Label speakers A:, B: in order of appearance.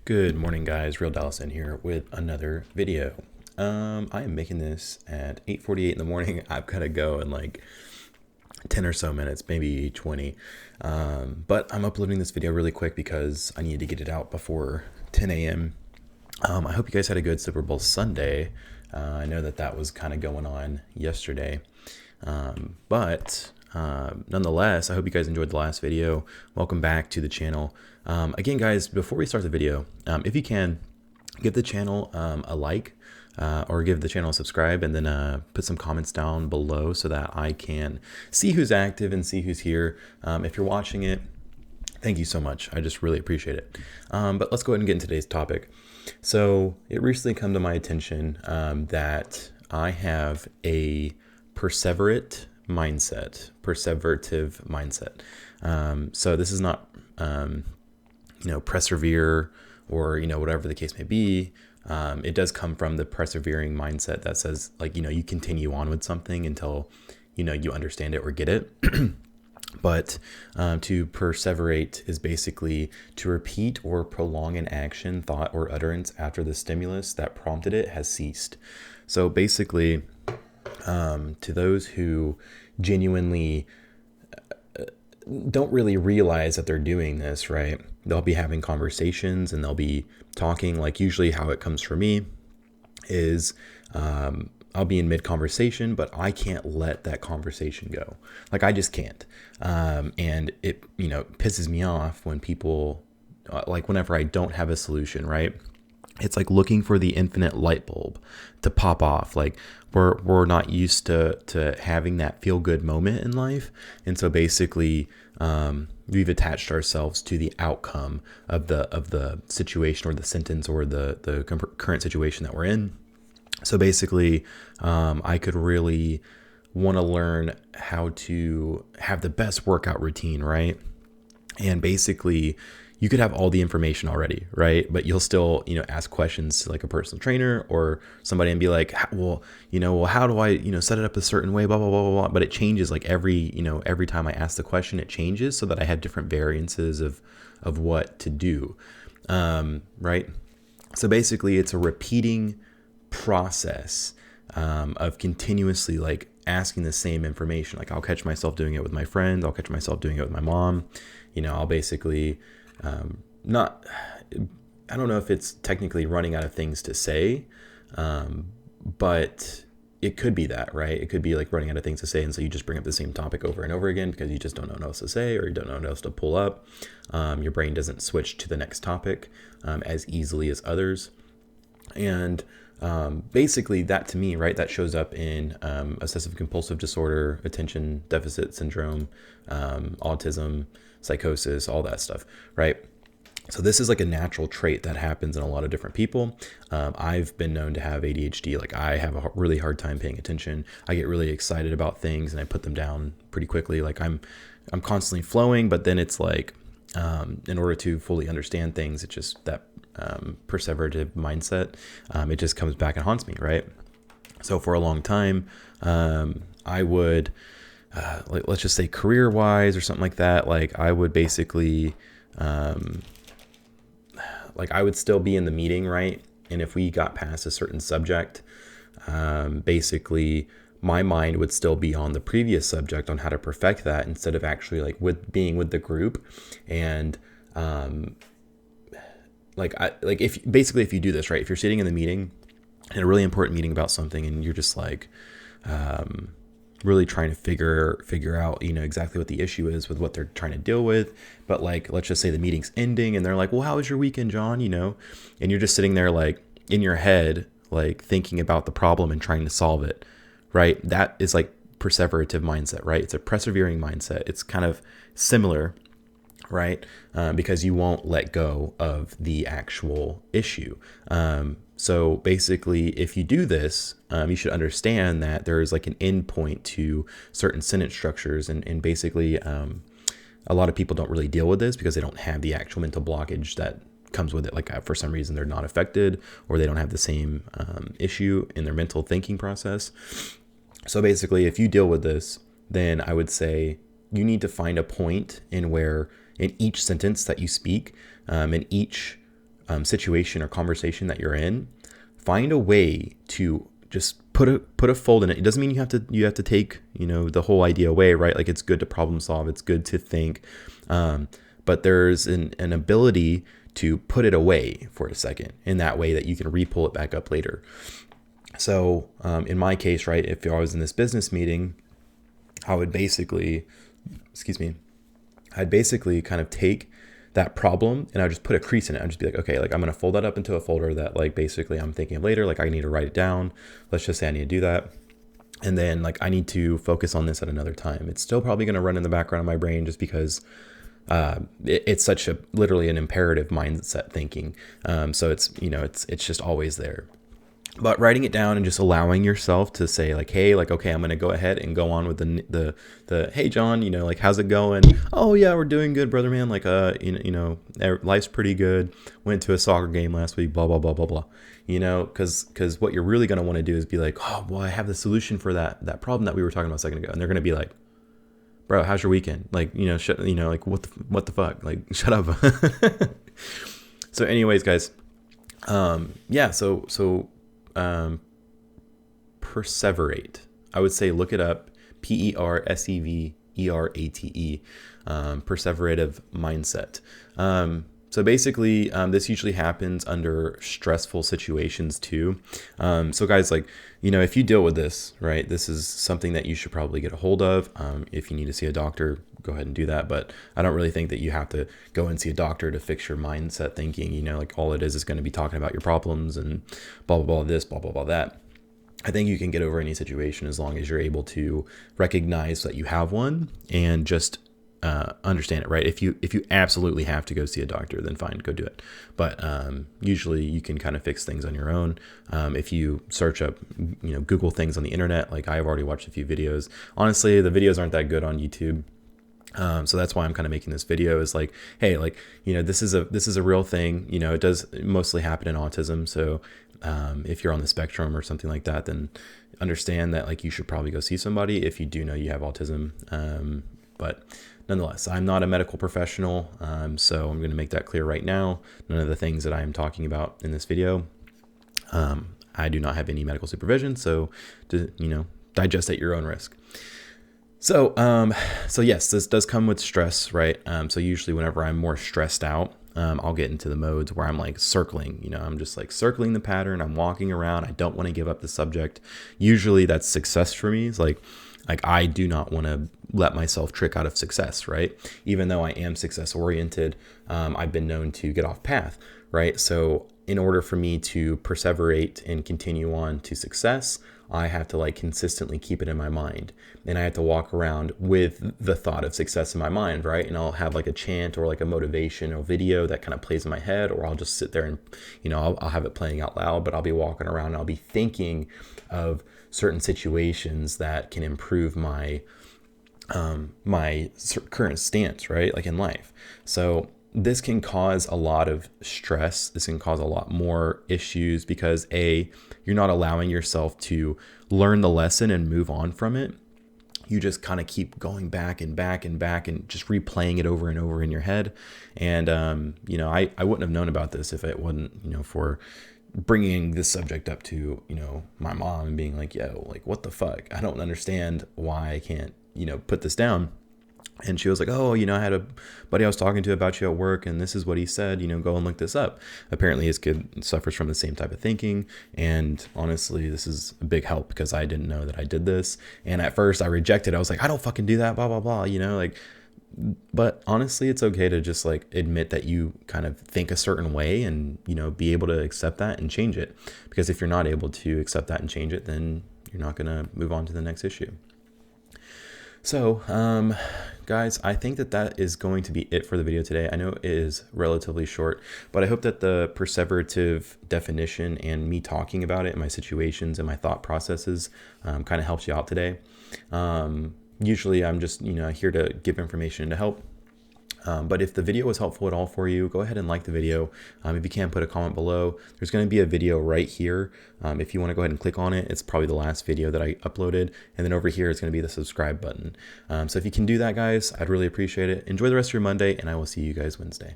A: Good morning, guys. RealDallasN here with another video. I am making this at 8:48 in the morning. I've got to go in like 10 or so minutes, maybe 20. But I'm uploading this video really quick because I need to get it out before 10 a.m. I hope you guys had a good Super Bowl Sunday. I know that was kind of going on yesterday. But nonetheless, I hope you guys enjoyed the last video. Welcome back to the channel. Again, guys, before we start the video, if you can, give the channel a like or give the channel a subscribe, and then put some comments down below so that I can see who's active and see who's here. If you're watching it, thank you so much. I just really appreciate it. But let's go ahead and get into today's topic. So it recently come to my attention that I have a perseverative mindset. So this is not, persevere or, whatever the case may be. It does come from the persevering mindset that says, like, you continue on with something until, you understand it or get it. But to perseverate is basically to repeat or prolong an action, thought, or utterance after the stimulus that prompted it has ceased. So basically, to those who genuinely don't really realize that they're doing this, right? They'll be having conversations and they'll be talking. Like, usually how it comes for me is I'll be in mid-conversation, but I can't let that conversation go. Like, I just can't. And it, pisses me off when people, like, whenever I don't have a solution, right? It's like looking for the infinite light bulb to pop off. Like, we're not used to having that feel-good moment in life. And so basically, we've attached ourselves to the outcome of the situation or the sentence or the current situation that we're in. So basically, I could really want to learn how to have the best workout routine, right? And basically, you could have all the information already, right? But you'll still, ask questions to like a personal trainer or somebody and be like, well, how do I, set it up a certain way, blah, blah, blah, blah, blah. But it changes like every time I ask the question, it changes so that I have different variances of what to do, right? So basically, it's a repeating process of continuously like asking the same information. Like, I'll catch myself doing it with my friends. I'll catch myself doing it with my mom. I'll basically I don't know if it's technically running out of things to say, but it could be that, right? It could be like running out of things to say. And so you just bring up the same topic over and over again because you just don't know what else to say or you don't know what else to pull up. Your brain doesn't switch to the next topic as easily as others. And basically that, to me, right, that shows up in obsessive compulsive disorder, attention deficit syndrome, autism, psychosis, all that stuff, right? So this is like a natural trait that happens in a lot of different people. I've been known to have ADHD. Like, I have a really hard time paying attention. I get really excited about things and I put them down pretty quickly. Like, I'm constantly flowing, but then it's like, in order to fully understand things, it's just that perseverative mindset. It just comes back and haunts me, right? So for a long time, I would, like, let's just say career-wise or something like that. Like, I would basically, like, I would still be in the meeting, right? And if we got past a certain subject, basically my mind would still be on the previous subject on how to perfect that instead of actually like being with the group. And, if you do this, right, if you're sitting in the meeting, in a really important meeting about something, and you're just like, really trying to figure out, exactly what the issue is with what they're trying to deal with. But like, let's just say the meeting's ending and they're like, well, how was your weekend, John? And you're just sitting there like in your head, like thinking about the problem and trying to solve it, right? That is like perseverative mindset, right? It's a persevering mindset. It's kind of similar, right? Because you won't let go of the actual issue. So basically, if you do this, you should understand that there is like an end point to certain sentence structures. And basically, a lot of people don't really deal with this because they don't have the actual mental blockage that comes with it. Like, for some reason, they're not affected or they don't have the same issue in their mental thinking process. So basically, if you deal with this, then I would say you need to find a point in where in each sentence that you speak, in each situation or conversation that you're in, find a way to just put a fold in it. It doesn't mean you have to take, the whole idea away, right? Like, it's good to problem solve, it's good to think, but there's an ability to put it away for a second in that way that you can re-pull it back up later. So in my case, right, if I was in this business meeting, I would basically, I'd basically kind of take that problem and I'd just put a crease in it. I'd just be like, okay, like I'm going to fold that up into a folder that like basically I'm thinking of later. Like I need to write it down. Let's just say I need to do that. And then like I need to focus on this at another time. It's still probably going to run in the background of my brain just because it's such a literally an imperative mindset thinking. So it's just always there. But writing it down and just allowing yourself to say like, hey, like, okay, I'm going to go ahead and go on with the, hey, John, like, how's it going? Oh yeah, we're doing good, brother, man. Like, life's pretty good. Went to a soccer game last week, blah, blah, blah, blah, blah, cause what you're really going to want to do is be like, oh, well, I have the solution for that problem that we were talking about a second ago. And they're going to be like, bro, how's your weekend? Like, like what the fuck? Like, shut up. So anyways, guys, Perseverate. I would say look it up. Perseverate. Perseverative mindset. So basically, this usually happens under stressful situations too. So guys, like, if you deal with this, right, this is something that you should probably get a hold of. If you need to see a doctor, go ahead and do that. But I don't really think that you have to go and see a doctor to fix your mindset thinking, like all it is going to be talking about your problems and blah, blah, blah, this, blah, blah, blah, that. I think you can get over any situation as long as you're able to recognize that you have one and just understand it, right? If you absolutely have to go see a doctor, then fine, go do it. But usually you can kind of fix things on your own. If you search up, Google things on the internet, like I've already watched a few videos. Honestly, the videos aren't that good on YouTube. So that's why I'm kind of making this video is like, hey, like, this is a real thing. It does mostly happen in autism. So if you're on the spectrum or something like that, then understand that like you should probably go see somebody if you do know you have autism. But nonetheless, I'm not a medical professional. So I'm going to make that clear right now. None of the things that I am talking about in this video, I do not have any medical supervision. So, digest at your own risk. So yes, this does come with stress, right? So usually whenever I'm more stressed out, I'll get into the modes where I'm like circling, I'm just like circling the pattern. I'm walking around. I don't want to give up the subject. Usually that's success for me. It's like I do not want to let myself trick out of success, right? Even though I am success oriented, I've been known to get off path, right? So in order for me to perseverate and continue on to success, I have to like consistently keep it in my mind, and I have to walk around with the thought of success in my mind, right? And I'll have like a chant or like a motivational video that kind of plays in my head, or I'll just sit there and, I'll have it playing out loud, but I'll be walking around and I'll be thinking of certain situations that can improve my current stance, right? Like in life. So this can cause a lot of stress. This can cause a lot more issues because you're not allowing yourself to learn the lesson and move on from it. You just kind of keep going back and back and back and just replaying it over and over in your head. And, I wouldn't have known about this if it wasn't, for bringing this subject up to, my mom and being like, yo, like, what the fuck? I don't understand why I can't, put this down. And she was like, oh, I had a buddy I was talking to about you at work, and this is what he said, go and look this up. Apparently his kid suffers from the same type of thinking. And honestly, this is a big help because I didn't know that I did this. And at first I rejected. I was like, I don't fucking do that, blah, blah, blah, but honestly, it's okay to just like admit that you kind of think a certain way and, be able to accept that and change it. Because if you're not able to accept that and change it, then you're not going to move on to the next issue. So, guys, I think that is going to be it for the video today. I know it is relatively short, but I hope that the perseverative definition and me talking about it and my situations and my thought processes kind of helps you out today. Usually I'm just, here to give information to help. But if the video was helpful at all for you, go ahead and like the video. If you can, put a comment below. There's going to be a video right here. If you want to go ahead and click on it, it's probably the last video that I uploaded. And then over here, it's going to be the subscribe button. So if you can do that, guys, I'd really appreciate it. Enjoy the rest of your Monday, and I will see you guys Wednesday.